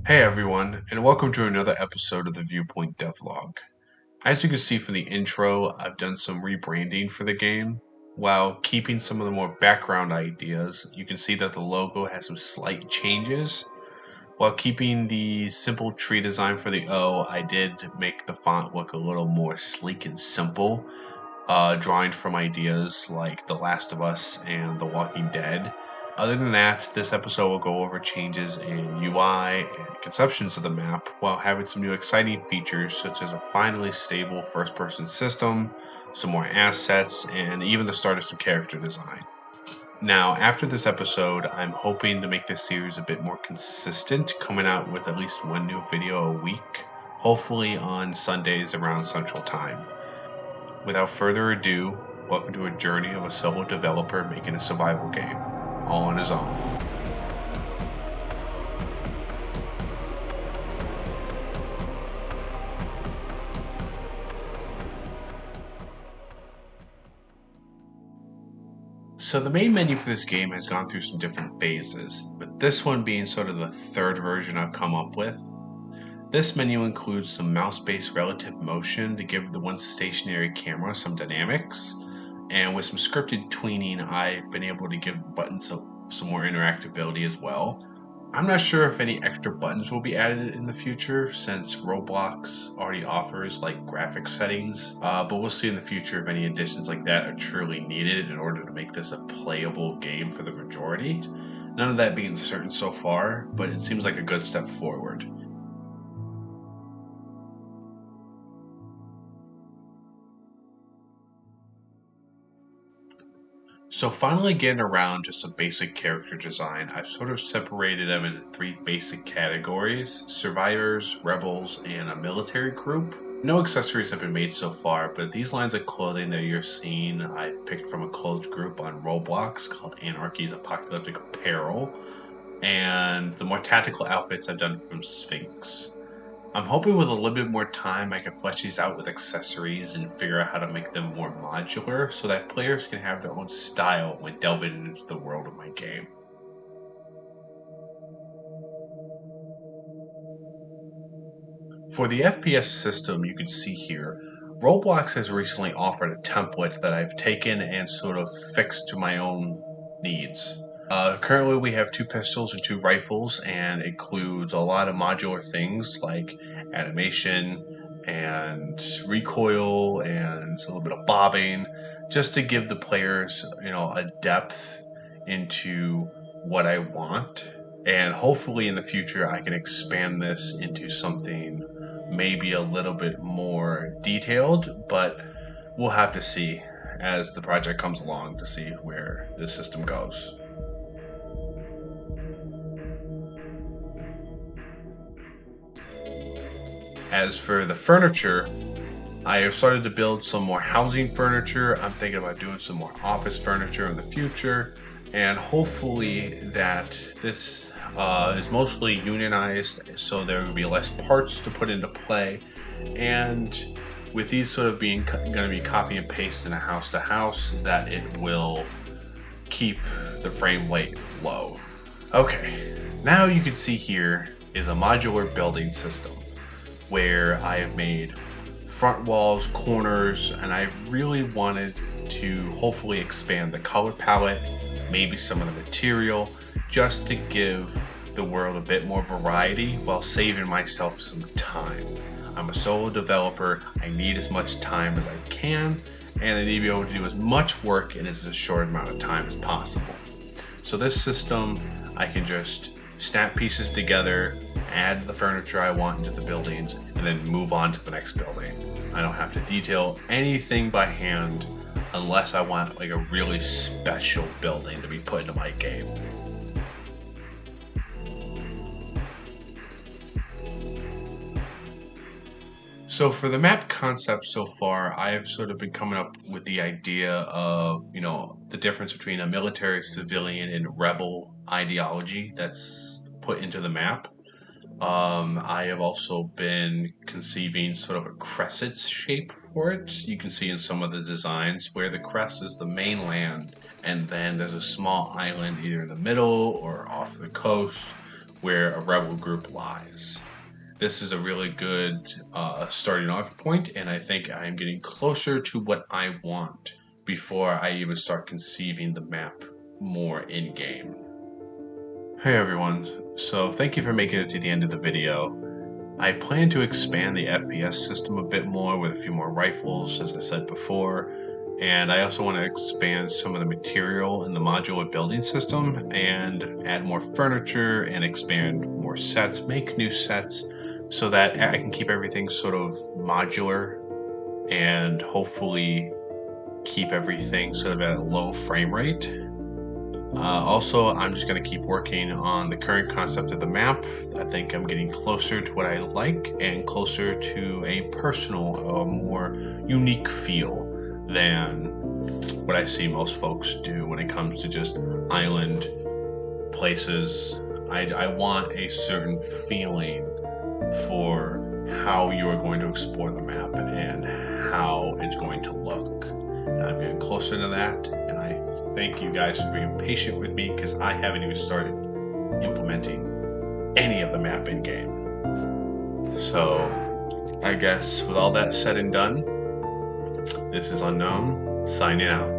Hey everyone, and welcome to another episode of the Viewpoint devlog. As you can see from the intro, I've done some rebranding for the game. While keeping some of the more background ideas, you can see that the logo has some slight changes. While keeping the simple tree design for the O, I did make the font look a little more sleek and simple, drawing from ideas like The Last of Us and The Walking Dead. Other than that, this episode will go over changes in UI and conceptions of the map while having some new exciting features such as a finally stable first person system, some more assets, and even the start of some character design. Now, after this episode, I'm hoping to make this series a bit more consistent, coming out with at least one new video a week, hopefully on Sundays around Central Time. Without further ado, welcome to a journey of a solo developer making a survival game, all on his own. So the main menu for this game has gone through some different phases, with this one being sort of the third version I've come up with. This menu includes some mouse-based relative motion to give the once stationary camera some dynamics, and with some scripted tweening, I've been able to give the buttons some more interactability as well. I'm not sure if any extra buttons will be added in the future since Roblox already offers like graphic settings, but we'll see in the future if any additions like that are truly needed in order to make this a playable game for the majority. None of that being certain so far, but it seems like a good step forward. So finally getting around to some basic character design, I've sort of separated them into three basic categories: survivors, rebels, and a military group. No accessories have been made so far, but these lines of clothing that you're seeing I picked from a closed group on Roblox called Anarchy's Apocalyptic Apparel, and the more tactical outfits I've done from Sphinx. I'm hoping with a little bit more time I can flesh these out with accessories and figure out how to make them more modular so that players can have their own style when delving into the world of my game. For the FPS system you can see here, Roblox has recently offered a template that I've taken and sort of fixed to my own needs. Currently we have 2 pistols and 2 rifles, and it includes a lot of modular things like animation and recoil and a little bit of bobbing, just to give the players, a depth into what I want. And hopefully in the future I can expand this into something maybe a little bit more detailed, but we'll have to see as the project comes along to see where this system goes. As for the furniture, I have started to build some more housing furniture. I'm thinking about doing some more office furniture in the future, and hopefully that this is mostly unionized so there will be less parts to put into play, and with these sort of being going to be copy and paste in a house to house, that it will keep the frame rate low. Okay, now you can see here is a modular building system where I have made front walls, corners, and I really wanted to hopefully expand the color palette, maybe some of the material, just to give the world a bit more variety while saving myself some time. I'm a solo developer, I need as much time as I can, and I need to be able to do as much work in as short amount of time as possible. So this system, I can just snap pieces together, add the furniture I want into the buildings, and then move on to the next building. I don't have to detail anything by hand unless I want like a really special building to be put into my game. So for the map concept so far, I've sort of been coming up with the idea of, the difference between a military, civilian, and rebel ideology that's put into the map. I have also been conceiving sort of a crescent shape for it. You can see in some of the designs where the crest is the mainland, and then there's a small island either in the middle or off the coast where a rebel group lies. This is a really good starting off point, and I think I'm getting closer to what I want before I even start conceiving the map more in-game. Hey everyone, so thank you for making it to the end of the video. I plan to expand the FPS system a bit more with a few more rifles, as I said before, and I also want to expand some of the material in the modular building system and add more furniture and expand more sets, make new sets, so that I can keep everything sort of modular and hopefully keep everything sort of at a low frame rate. Also, I'm just going to keep working on the current concept of the map. I think I'm getting closer to what I like and closer to a personal or more unique feel than what I see most folks do when it comes to just island places. I want a certain feeling for how you are going to explore the map and how it's going to look. And I'm getting closer to that, and I thank you guys for being patient with me because I haven't even started implementing any of the map in game. So I guess with all that said and done, this is Unknown signing out.